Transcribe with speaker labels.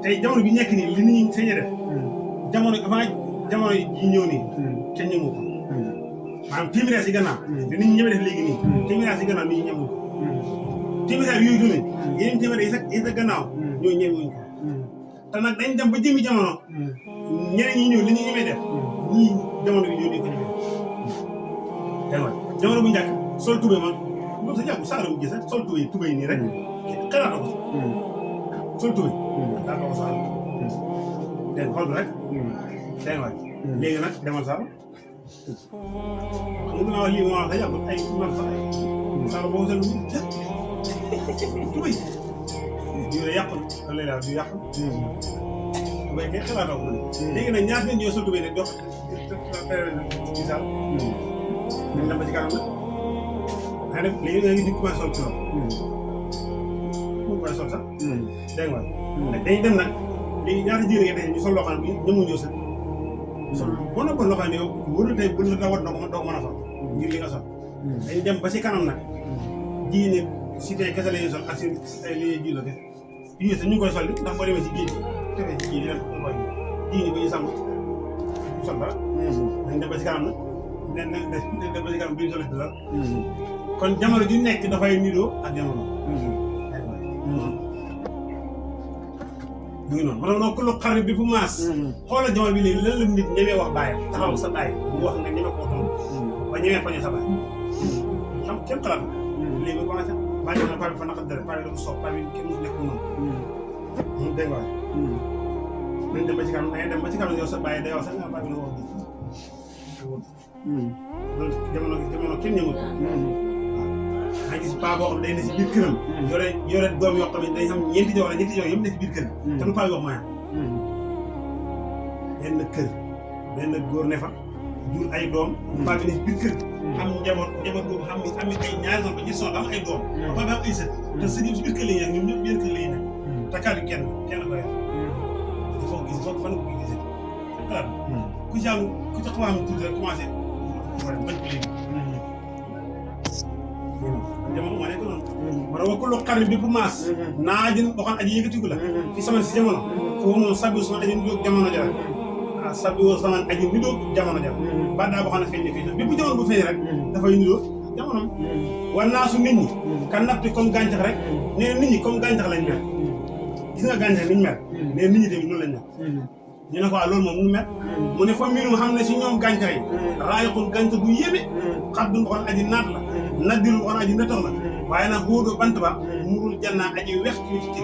Speaker 1: tey jamono bi nekk nii li nit ñi sañ a def jamono avant jamono yi ñëw nii kenn ñëmu ko maanaam téeméer si gannaaw li nit ñi ñëwee def léegi nii téeméer si gannaaw nit ñi ñëmu ko téeméer yooyu dund yeneen téeméer yi sa gannaaw ñoo ñëwuñ ko te nag dañ dem ba jëmi jamono ñeneen ñi ñëw li ñu ñëwee def ñii jamono bi ñëw di ko ñëwee dégg nga jamono bu njëkk sol tubéy man loolu sa jàpp saara bu gis rek sol tubéy nii rek xalaatoo ko sol tubéy xalaatoo ko saara dégg nga xool rek dégg nga léegi nag demal saara xam nga wax lii ma wax sa jàpp ay man sax ay saara boo sol tubéy yu la yàqul da lay daal du yàqul tubéy kay xalaatoo ko léegi nag ñaata nit ñoo sol tubéy ne dox misaal ñu dem ba ci kanam nag def léegi nga ngi di commencé sol ci loolu mu koy sol sax dégg nga dañuy dem nag léegi ñaata jiir nga tey ñu sol loo xam ne ñëmu ñëw sa sol bon a bon loo xam ne yow wóor na tey bu la war doo ko mën a sol ngir li nga sol dañuy dem ba ci kanam nag ji ne si tey kese la ñuy sol ak si ay li ñuy ji la kese ñu ngi koy sol ndax boo demee si géej gi tefee si géej gi dem koy ji ni ba ñu sàmm sol dara dañ dem ba ci kanam nag ne dem ba ci kanam bi ñu sol dara kon jamono ju nekk dafay niroo ak jamono mu ngi noonu ma doon ku lu xar bi fu maas xoolal jamono bi léegi lan la nit ñemee wax bàyyam taxaw sa bàyyi bu wax nga ñeme ko tontu ba ñemee poñe sa bàyyi xam kenn xalaat léegi ba nga bàyyi na pare bi fa naqat dara pare dafa soog pare bi kenn mu nekk noonu dégg nga dañ dem ba ci kanam dañuy dem ba ci kanam yow sa bàyyi day wax sax nga pare bi la wax loolu jamono kenn ñëwul maa gis paa boo xam ne day ne si biir këram yore doom yoo xam ne dañ xam ñeenti jox wala ñetti jox yëpp ne si biir kër te lu paa bi wax maa benn kër benn góor ne fa jur ay doom paa bi ne si biir kër am njaboot boobu xam ay ñaari doom ba ñetti soxna am ay doom paa bi am ay sët te sët yëpp si biir kër la ñu nekk ñoom ñëpp biir kër la ñu nekk te kàddu kenn ko yor il faut gis foog fan nga ko gisee xalaat ku ci xaw am tuuti rek commencé bañ ko léegi jamono moo nekk noonu ma ne wa kullu xarni bi bu maas naajin waxoon aji yëkkatiku la fi sama si jamono foofu moom sabi sama aji nidoog jamono jara sabi woo sama aji nidoog jamono jara ba daa boo xam ne feeñ ne fii bi bu jamono bu feeñ rek dafay nidoo jamono war naa su nit ñi kan nappi comme gàncax rek nee nit ñi comme gàncax lañ mel gis nga gàncax niñ mel nee nit ñi tamit noonu lañ mel ñu ne ko loolu moom mu mel mu ne fa mbirum xam ne si ñoom gàncax yi raayakul gàncax bu yéeme xat du waxoon aji naat la naddilu waxoon aji netox la waaye nag wóodoo bant ba murul jannaa aji wex ci